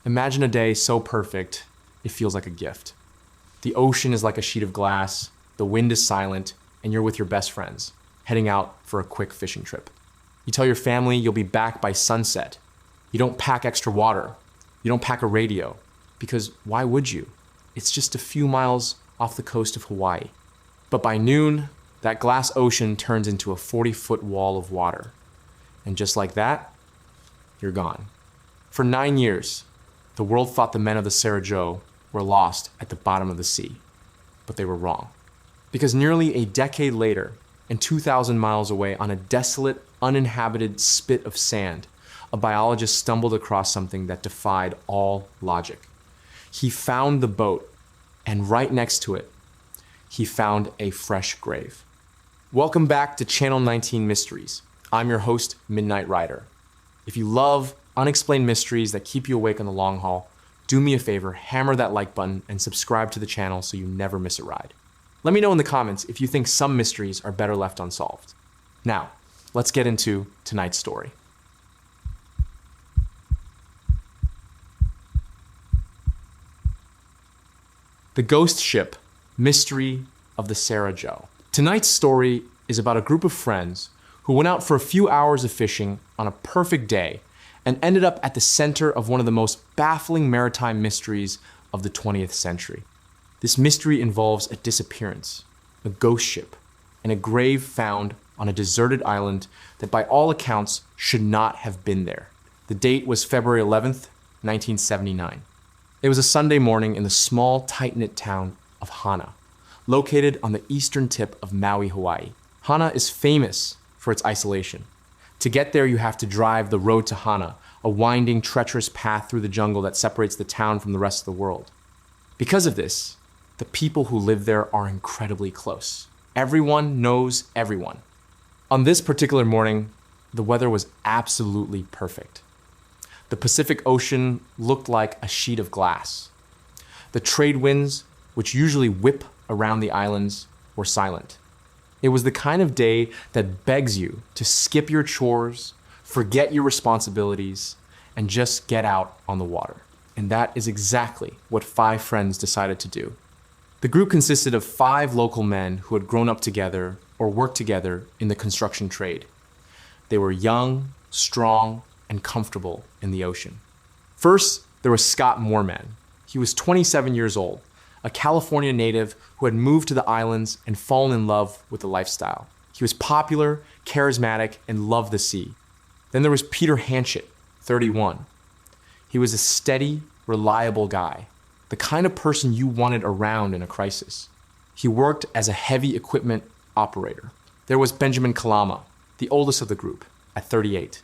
Imagine a day so perfect, it feels like a gift. The ocean is like a sheet of glass, the wind is silent, and you're with your best friends, heading out for a quick fishing trip. You tell your family you'll be back by sunset. You don't pack extra water. You don't pack a radio, because why would you? It's just a few miles off the coast of Hawaii. But by noon, that glass ocean turns into a 40-foot wall of water. And just like that, you're gone. For 9 years, the world thought the men of the Sarajevo were lost at the bottom of the sea. But they were wrong. Because nearly a decade later, and 2,000 miles away on a desolate, uninhabited spit of sand, a biologist stumbled across something that defied all logic. He found the boat, and right next to it, he found a fresh grave. Welcome back to Channel 19 Mysteries. I'm your host, Midnight Rider. If you love unexplained mysteries that keep you awake on the long haul, do me a favor, hammer that like button and subscribe to the channel so you never miss a ride. Let me know in the comments if you think some mysteries are better left unsolved. Now, let's get into tonight's story. The Ghost Ship, Mystery of the Sarajevo. Tonight's story is about a group of friends who went out for a few hours of fishing on a perfect day and ended up at the center of one of the most baffling maritime mysteries of the 20th century. This mystery involves a disappearance, a ghost ship, and a grave found on a deserted island that by all accounts should not have been there. The date was February 11th, 1979. It was a Sunday morning in the small, tight-knit town of Hana, located on the eastern tip of Maui, Hawaii. Hana is famous for its isolation. To get there, you have to drive the road to Hana, a winding, treacherous path through the jungle that separates the town from the rest of the world. Because of this, the people who live there are incredibly close. Everyone knows everyone. On this particular morning, the weather was absolutely perfect. The Pacific Ocean looked like a sheet of glass. The trade winds, which usually whip around the islands, were silent. It was the kind of day that begs you to skip your chores, forget your responsibilities, and just get out on the water. And that is exactly what 5 friends decided to do. The group consisted of 5 local men who had grown up together or worked together in the construction trade. They were young, strong, and comfortable in the ocean. First, there was Scott Moorman. He was 27 years old, a California native who had moved to the islands and fallen in love with the lifestyle. He was popular, charismatic, and loved the sea. Then there was Peter Hanchett, 31. He was a steady, reliable guy, the kind of person you wanted around in a crisis. He worked as a heavy equipment operator. There was Benjamin Kalama, the oldest of the group, at 38.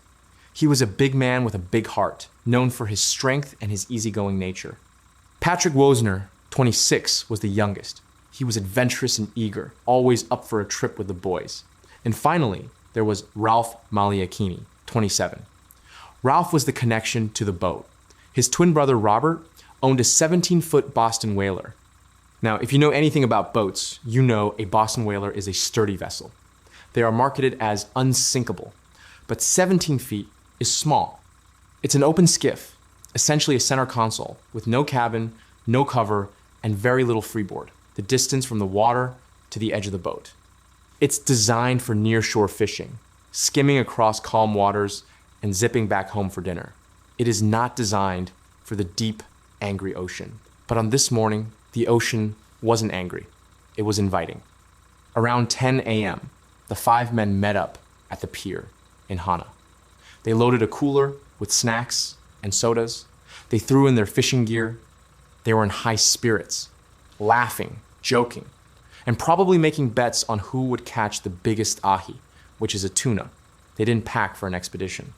He was a big man with a big heart, known for his strength and his easygoing nature. Patrick Wozner, 26, was the youngest. He was adventurous and eager, always up for a trip with the boys. And finally, there was Ralph Maliakini, 27. Ralph was the connection to the boat. His twin brother Robert owned a 17-foot Boston whaler. Now, if you know anything about boats, you know a Boston whaler is a sturdy vessel. They are marketed as unsinkable, but 17 feet is small. It's an open skiff, essentially a center console, with no cabin, no cover, and very little freeboard, the distance from the water to the edge of the boat. It's designed for near-shore fishing, skimming across calm waters and zipping back home for dinner. It is not designed for the deep, angry ocean. But on this morning, the ocean wasn't angry. It was inviting. Around 10 a.m., the 5 men met up at the pier in Hana. They loaded a cooler with snacks and sodas. They threw in their fishing gear. They were in high spirits, laughing, joking, and probably making bets on who would catch the biggest ahi, which is a tuna. They didn't pack for an expedition.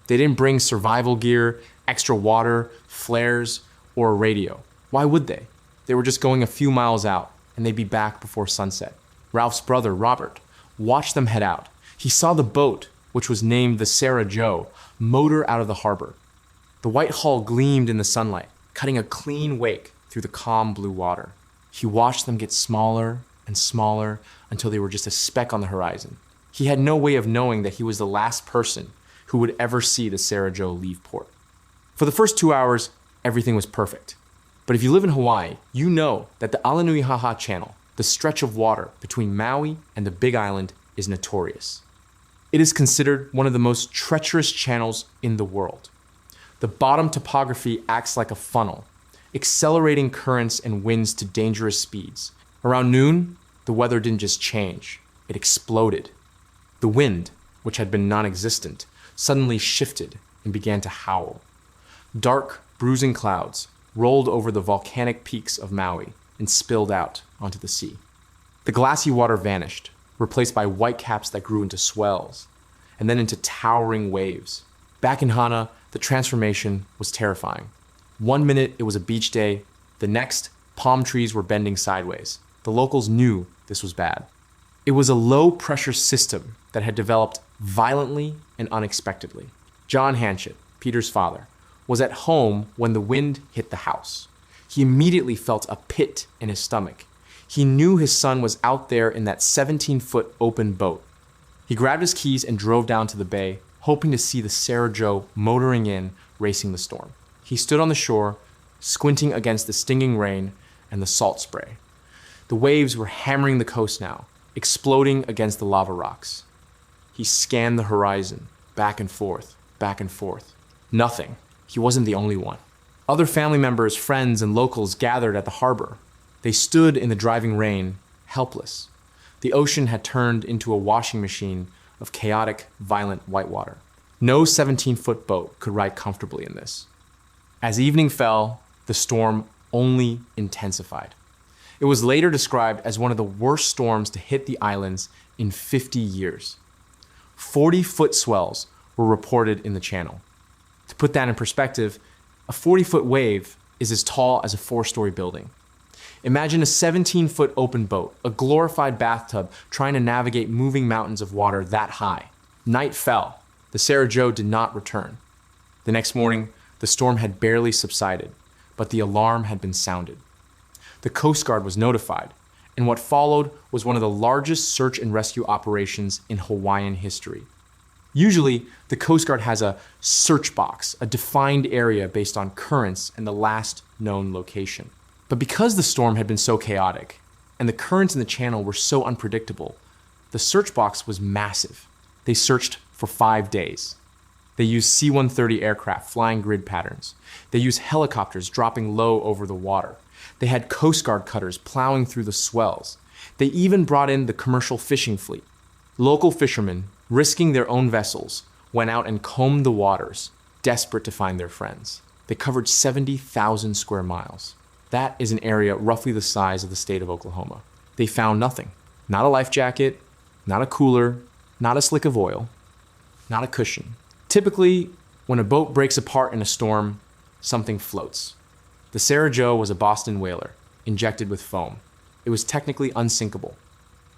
They didn't bring survival gear, extra water, flares, or a radio. Why would they? They were just going a few miles out, and they'd be back before sunset. Ralph's brother, Robert, watched them head out. He saw the boat, which was named the Sarajevo, motor out of the harbor. The white hull gleamed in the sunlight, cutting a clean wake through the calm blue water. He watched them get smaller and smaller until they were just a speck on the horizon. He had no way of knowing that he was the last person who would ever see the Sarajevo leave port. For the first 2 hours, everything was perfect. But if you live in Hawaii, you know that the Alenuihaha Channel, the stretch of water between Maui and the Big Island, is notorious. It is considered one of the most treacherous channels in the world. The bottom topography acts like a funnel, accelerating currents and winds to dangerous speeds. Around noon, the weather didn't just change, it exploded. The wind, which had been non-existent, suddenly shifted and began to howl. Dark, bruising clouds rolled over the volcanic peaks of Maui and spilled out onto the sea. The glassy water vanished, replaced by whitecaps that grew into swells, and then into towering waves. Back in Hana, the transformation was terrifying. One minute it was a beach day, the next, palm trees were bending sideways. The locals knew this was bad. It was a low-pressure system that had developed violently and unexpectedly. John Hanchett, Peter's father, was at home when the wind hit the house. He immediately felt a pit in his stomach. He knew his son was out there in that 17-foot open boat. He grabbed his keys and drove down to the bay, hoping to see the Sarah Joe motoring in, racing the storm. He stood on the shore, squinting against the stinging rain and the salt spray. The waves were hammering the coast now, exploding against the lava rocks. He scanned the horizon, back and forth, back and forth. Nothing. He wasn't the only one. Other family members, friends, and locals gathered at the harbor. They stood in the driving rain, helpless. The ocean had turned into a washing machine of chaotic, violent whitewater. No 17-foot boat could ride comfortably in this. As evening fell, the storm only intensified. It was later described as one of the worst storms to hit the islands in 50 years. 40-foot swells were reported in the channel. To put that in perspective, a 40-foot wave is as tall as a 4-story building. Imagine a 17-foot open boat, a glorified bathtub, trying to navigate moving mountains of water that high. Night fell. The Sarah Joe did not return. The next morning, the storm had barely subsided, but the alarm had been sounded. The Coast Guard was notified, and what followed was one of the largest search and rescue operations in Hawaiian history. Usually, the Coast Guard has a search box, a defined area based on currents and the last known location. But because the storm had been so chaotic, and the currents in the channel were so unpredictable, the search box was massive. They searched for 5 days. They used C-130 aircraft flying grid patterns. They used helicopters dropping low over the water. They had Coast Guard cutters plowing through the swells. They even brought in the commercial fishing fleet. Local fishermen, risking their own vessels, went out and combed the waters, desperate to find their friends. They covered 70,000 square miles. That is an area roughly the size of the state of Oklahoma. They found nothing. Not a life jacket, not a cooler, not a slick of oil, not a cushion. Typically, when a boat breaks apart in a storm, something floats. The Sarah Joe was a Boston whaler, injected with foam. It was technically unsinkable.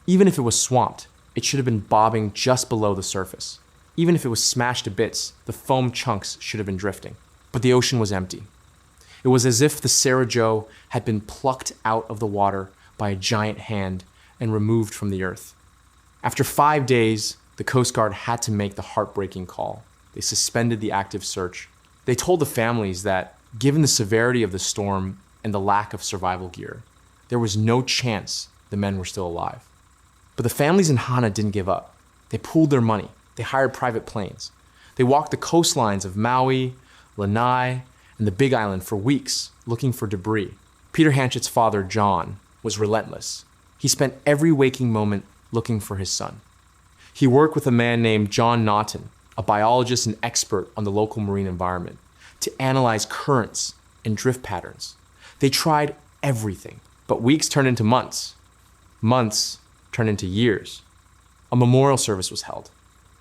Even if it was swamped, it should have been bobbing just below the surface. Even if it was smashed to bits, the foam chunks should have been drifting. But the ocean was empty. It was as if the Sarah Joe had been plucked out of the water by a giant hand and removed from the earth. After 5 days, the Coast Guard had to make the heartbreaking call. They suspended the active search. They told the families that, given the severity of the storm and the lack of survival gear, there was no chance the men were still alive. But the families in Hana didn't give up. They pooled their money. They hired private planes. They walked the coastlines of Maui, Lanai, and the Big Island for weeks looking for debris. Peter Hanchett's father, John, was relentless. He spent every waking moment looking for his son. He worked with a man named John Naughton, a biologist and expert on the local marine environment, to analyze currents and drift patterns. They tried everything, but weeks turned into months. Months turned into years. A memorial service was held.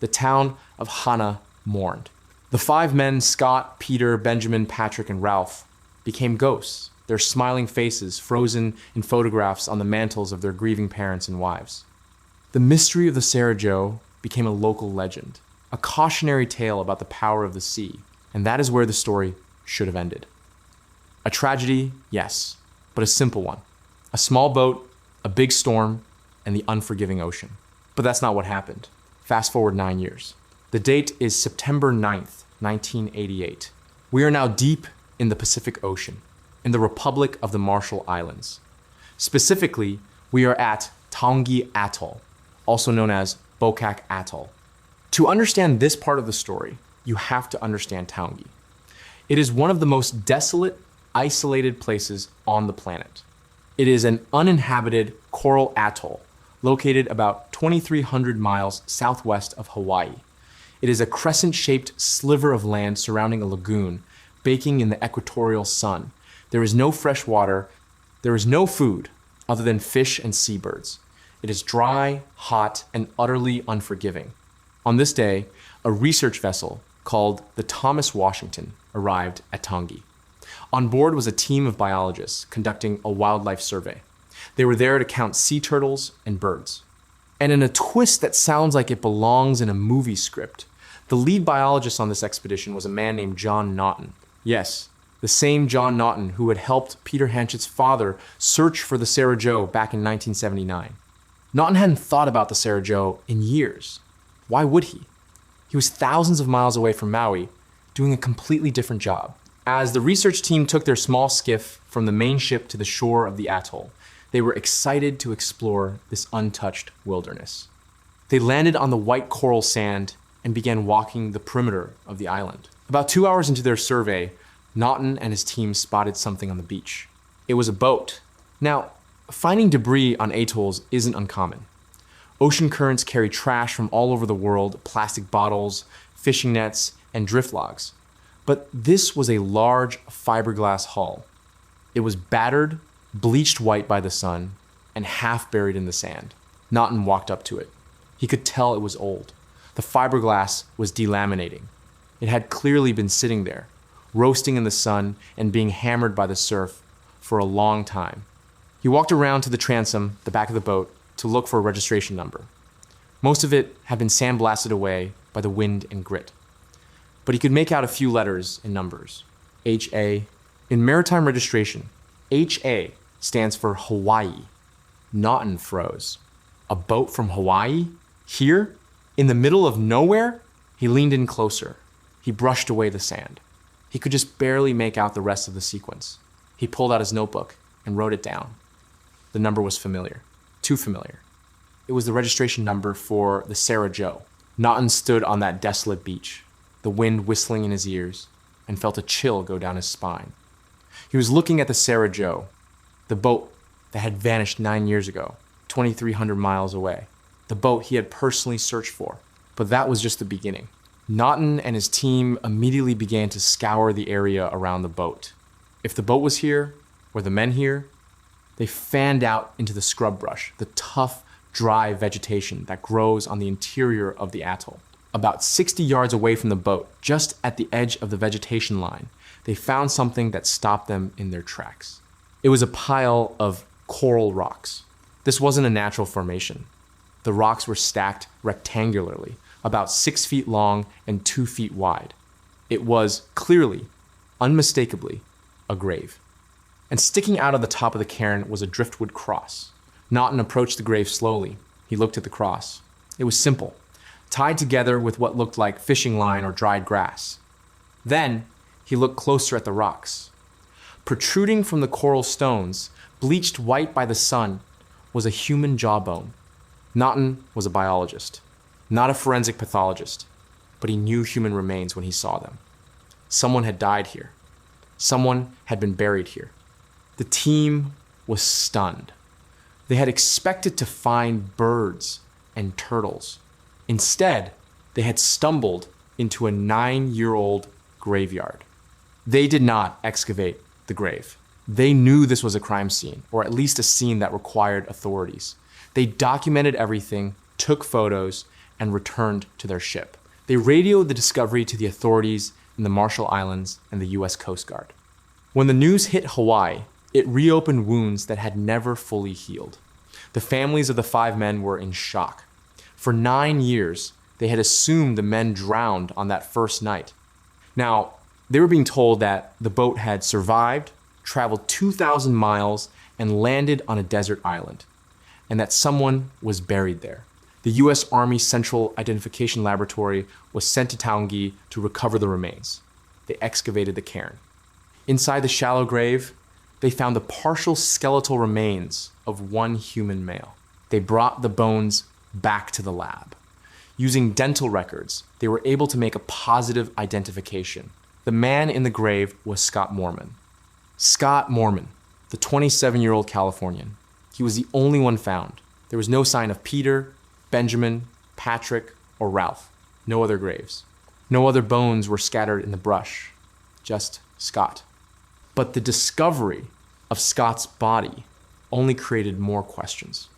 The town of Hana mourned. The 5 men, Scott, Peter, Benjamin, Patrick, and Ralph, became ghosts, their smiling faces frozen in photographs on the mantles of their grieving parents and wives. The mystery of the Sarah Joe became a local legend, a cautionary tale about the power of the sea, and that is where the story should have ended. A tragedy, yes, but a simple one. A small boat, a big storm, and the unforgiving ocean. But that's not what happened. Fast forward 9 years. The date is September 9th, 1988. We are now deep in the Pacific Ocean, in the Republic of the Marshall Islands. Specifically, we are at Taongi Atoll, also known as Bokak Atoll. To understand this part of the story, you have to understand Taongi. It is one of the most desolate, isolated places on the planet. It is an uninhabited coral atoll located about 2,300 miles southwest of Hawaii. It is a crescent-shaped sliver of land surrounding a lagoon, baking in the equatorial sun. There is no fresh water. There is no food other than fish and seabirds. It is dry, hot, and utterly unforgiving. On this day, a research vessel called the Thomas Washington arrived at Taongi. On board was a team of biologists conducting a wildlife survey. They were there to count sea turtles and birds. And in a twist that sounds like it belongs in a movie script, the lead biologist on this expedition was a man named John Naughton. Yes, the same John Naughton who had helped Peter Hanchett's father search for the Sarah Joe back in 1979. Naughton hadn't thought about the Sarah Joe in years. Why would he? He was thousands of miles away from Maui, doing a completely different job. As the research team took their small skiff from the main ship to the shore of the atoll, they were excited to explore this untouched wilderness. They landed on the white coral sand and began walking the perimeter of the island. About 2 hours into their survey, Naughton and his team spotted something on the beach. It was a boat. Now, finding debris on atolls isn't uncommon. Ocean currents carry trash from all over the world, plastic bottles, fishing nets, and drift logs. But this was a large fiberglass hull. It was battered, bleached white by the sun, and half buried in the sand. Naughton walked up to it. He could tell it was old. The fiberglass was delaminating. It had clearly been sitting there, roasting in the sun and being hammered by the surf for a long time. He walked around to the transom, the back of the boat, to look for a registration number. Most of it had been sandblasted away by the wind and grit. But he could make out a few letters and numbers. HA. In maritime registration, HA stands for Hawaii. Naughton froze. A boat from Hawaii? Here? In the middle of nowhere? He leaned in closer. He brushed away the sand. He could just barely make out the rest of the sequence. He pulled out his notebook and wrote it down. The number was familiar. Too familiar. It was the registration number for the Sarah Joe. Naughton stood on that desolate beach, the wind whistling in his ears, and felt a chill go down his spine. He was looking at the Sarah Joe, the boat that had vanished 9 years ago, 2,300 miles away, the boat he had personally searched for. But that was just the beginning. Naughton and his team immediately began to scour the area around the boat. If the boat was here, were the men here? They fanned out into the scrub brush, the tough, dry vegetation that grows on the interior of the atoll. About 60 yards away from the boat, just at the edge of the vegetation line, they found something that stopped them in their tracks. It was a pile of coral rocks. This wasn't a natural formation. The rocks were stacked rectangularly, about 6 feet long and 2 feet wide. It was clearly, unmistakably, a grave. And sticking out of the top of the cairn was a driftwood cross. Naughton approached the grave slowly. He looked at the cross. It was simple, tied together with what looked like fishing line or dried grass. Then he looked closer at the rocks. Protruding from the coral stones, bleached white by the sun, was a human jawbone. Naughton was a biologist, not a forensic pathologist, but he knew human remains when he saw them. Someone had died here. Someone had been buried here. The team was stunned. They had expected to find birds and turtles. Instead, they had stumbled into a 9-year-old graveyard. They did not excavate the grave. They knew this was a crime scene, or at least a scene that required authorities. They documented everything, took photos, and returned to their ship. They radioed the discovery to the authorities in the Marshall Islands and the US Coast Guard. When the news hit Hawaii, it reopened wounds that had never fully healed. The families of the 5 men were in shock. For 9 years, they had assumed the men drowned on that first night. Now, they were being told that the boat had survived, traveled 2,000 miles, and landed on a desert island, and that someone was buried there. The US Army Central Identification Laboratory was sent to Taongi to recover the remains. They excavated the cairn. Inside the shallow grave, they found the partial skeletal remains of one human male. They brought the bones back to the lab. Using dental records, they were able to make a positive identification. The man in the grave was Scott Moorman. Scott Moorman, the 27-year-old Californian. He was the only one found. There was no sign of Peter, Benjamin, Patrick, or Ralph. No other graves. No other bones were scattered in the brush. Just Scott. But the discovery of Scott's body only created more questions.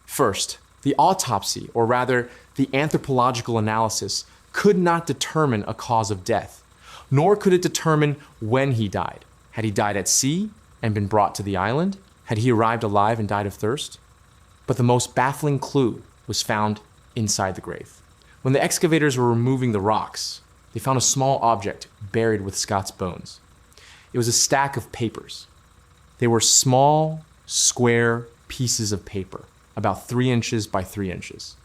First, the autopsy, or rather, the anthropological analysis, could not determine a cause of death, nor could it determine when he died. Had he died at sea and been brought to the island? Had he arrived alive and died of thirst? But the most baffling clue was found inside the grave. When the excavators were removing the rocks, they found a small object buried with Scott's bones. It was a stack of papers. They were small, square pieces of paper, about 3 inches by 3 inches.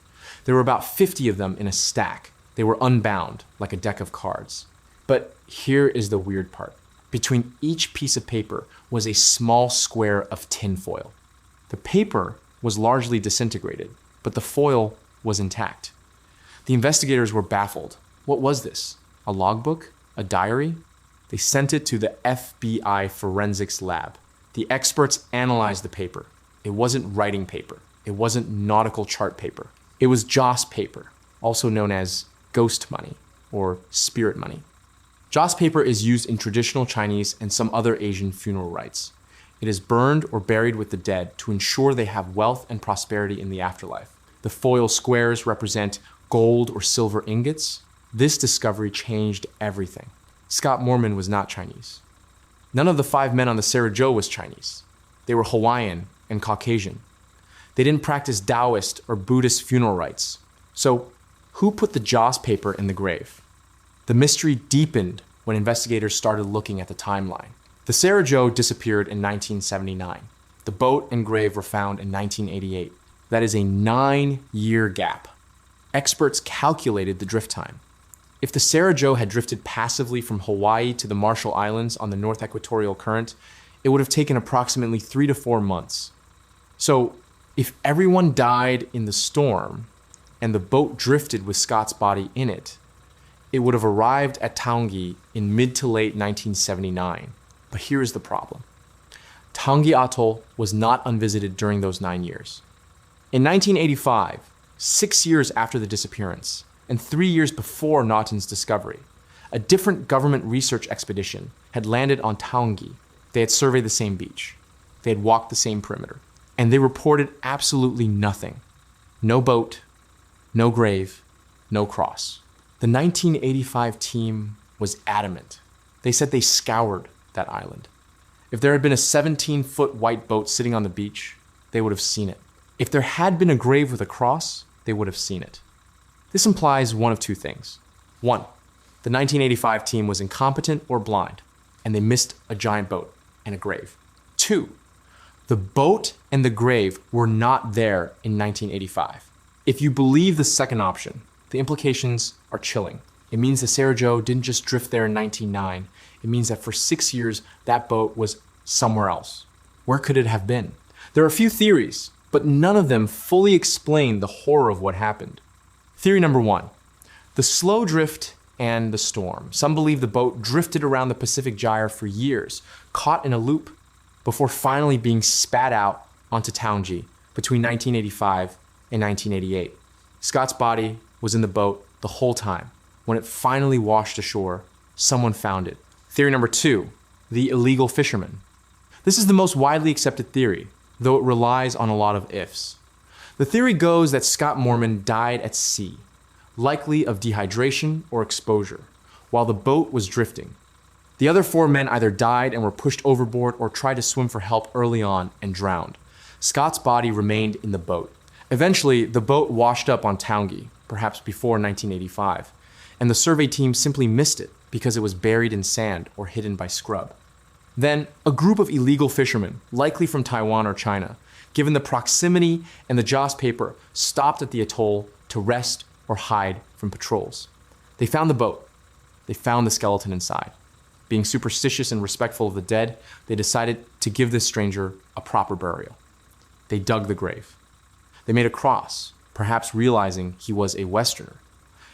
There were about 50 of them in a stack. They were unbound, like a deck of cards. But here is the weird part. Between each piece of paper was a small square of tinfoil. The paper was largely disintegrated, but the foil was intact. The investigators were baffled. What was this? A logbook? A diary? They sent it to the FBI forensics lab. The experts analyzed the paper. It wasn't writing paper. It wasn't nautical chart paper. It was joss paper, also known as ghost money or spirit money. Joss paper is used in traditional Chinese and some other Asian funeral rites. It is burned or buried with the dead to ensure they have wealth and prosperity in the afterlife. The foil squares represent gold or silver ingots. This discovery changed everything. Scott Moorman was not Chinese. None of the 5 men on the Sarah Joe was Chinese. They were Hawaiian and Caucasian. They didn't practice Taoist or Buddhist funeral rites. So, who put the joss paper in the grave? The mystery deepened when investigators started looking at the timeline. The Sarah Joe disappeared in 1979. The boat and grave were found in 1988. That is a 9-year gap. Experts calculated the drift time. If the Sarah Joe had drifted passively from Hawaii to the Marshall Islands on the North Equatorial Current, it would have taken approximately 3 to 4 months. So, if everyone died in the storm and the boat drifted with Scott's body in it, it would have arrived at Taongi in mid to late 1979. But here is the problem. Taongi Atoll was not unvisited during those 9 years. In 1985, 6 years after the disappearance, and 3 years before Naughton's discovery, a different government research expedition had landed on Taongi. They had surveyed the same beach. They had walked the same perimeter. And they reported absolutely nothing. No boat, no grave, no cross. The 1985 team was adamant. They said they scoured that island. If there had been a 17-foot white boat sitting on the beach, they would have seen it. If there had been a grave with a cross, they would have seen it. This implies one of two things. 1, the 1985 team was incompetent or blind, and they missed a giant boat and a grave. 2, the boat and the grave were not there in 1985. If you believe the second option, the implications are chilling. It means the Sarah Joe didn't just drift there in 1909. It means that for 6 years, that boat was somewhere else. Where could it have been? There are a few theories, but none of them fully explain the horror of what happened. Theory number 1, the slow drift and the storm. Some believe the boat drifted around the Pacific Gyre for years, caught in a loop, before finally being spat out onto Taongi between 1985 and 1988. Scott's body was in the boat the whole time. When it finally washed ashore, someone found it. Theory number 2, the illegal fisherman. This is the most widely accepted theory, though it relies on a lot of ifs. The theory goes that Scott Moorman died at sea, likely of dehydration or exposure, while the boat was drifting. The other 4 men either died and were pushed overboard or tried to swim for help early on and drowned. Scott's body remained in the boat. Eventually, the boat washed up on Taongi, perhaps before 1985, and the survey team simply missed it because it was buried in sand or hidden by scrub. Then, a group of illegal fishermen, likely from Taiwan or China, given the proximity and the joss paper, stopped at the atoll to rest or hide from patrols. They found the boat. They found the skeleton inside. Being superstitious and respectful of the dead, they decided to give this stranger a proper burial. They dug the grave. They made a cross, perhaps realizing he was a Westerner.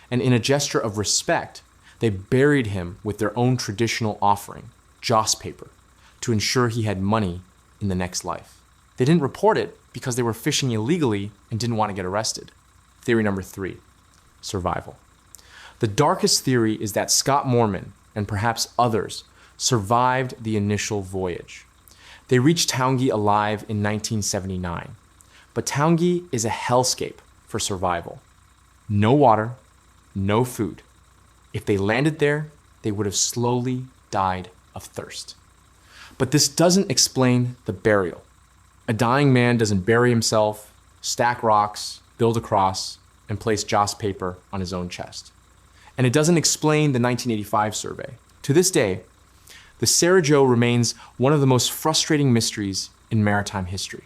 And in a gesture of respect, they buried him with their own traditional offering, joss paper, to ensure he had money in the next life. They didn't report it because they were fishing illegally and didn't want to get arrested. Theory number 3, survival. The darkest theory is that Scott Moorman, and perhaps others, survived the initial voyage. They reached Taongi alive in 1979. But Taongi is a hellscape for survival. No water, no food. If they landed there, they would have slowly died of thirst. But this doesn't explain the burial. A dying man doesn't bury himself, stack rocks, build a cross, and place joss paper on his own chest. And it doesn't explain the 1985 survey. To this day, the Sarajevo remains one of the most frustrating mysteries in maritime history.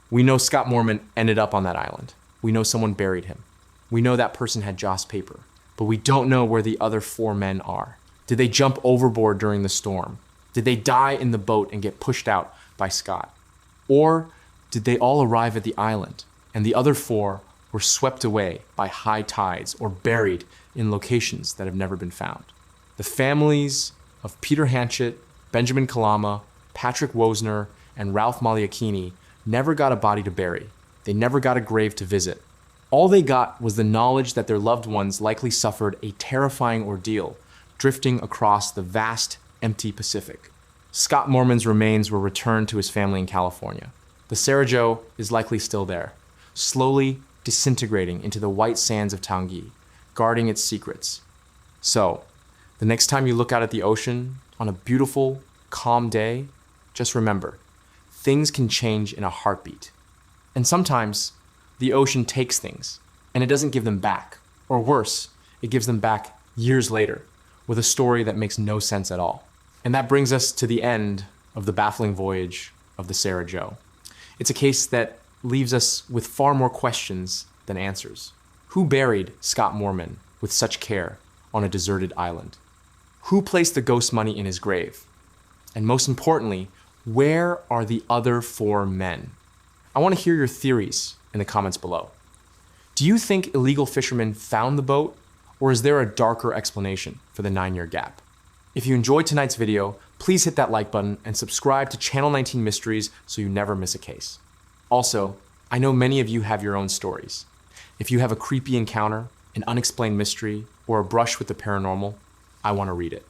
We know Scott Moorman ended up on that island. We know someone buried him. We know that person had joss paper, but we don't know where the other 4 men are. Did they jump overboard during the storm? Did they die in the boat and get pushed out by Scott? Or did they all arrive at the island and the other 4 were swept away by high tides or buried in locations that have never been found? The families of Peter Hanchett, Benjamin Kalama, Patrick Wosner, and Ralph Maliakini never got a body to bury. They never got a grave to visit. All they got was the knowledge that their loved ones likely suffered a terrifying ordeal, drifting across the vast, empty Pacific. Scott Moorman's remains were returned to his family in California. The Sarajevo is likely still there, slowly disintegrating into the white sands of Taongi, guarding its secrets. So, the next time you look out at the ocean on a beautiful, calm day, just remember, things can change in a heartbeat. And sometimes, the ocean takes things, and it doesn't give them back. Or worse, it gives them back years later, with a story that makes no sense at all. And that brings us to the end of the baffling voyage of the Sarajevo. It's a case that leaves us with far more questions than answers. Who buried Scott Moorman with such care on a deserted island? Who placed the ghost money in his grave? And most importantly, where are the other 4 men? I want to hear your theories in the comments below. Do you think illegal fishermen found the boat, or is there a darker explanation for the 9-year gap? If you enjoyed tonight's video, please hit that like button and subscribe to Channel 19 Mysteries so you never miss a case. Also, I know many of you have your own stories. If you have a creepy encounter, an unexplained mystery, or a brush with the paranormal, I want to read it.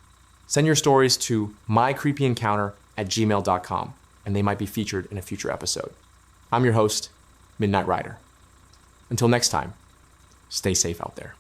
Send your stories to mycreepyencounter@gmail.com, and they might be featured in a future episode. I'm your host, Midnight Rider. Until next time, stay safe out there.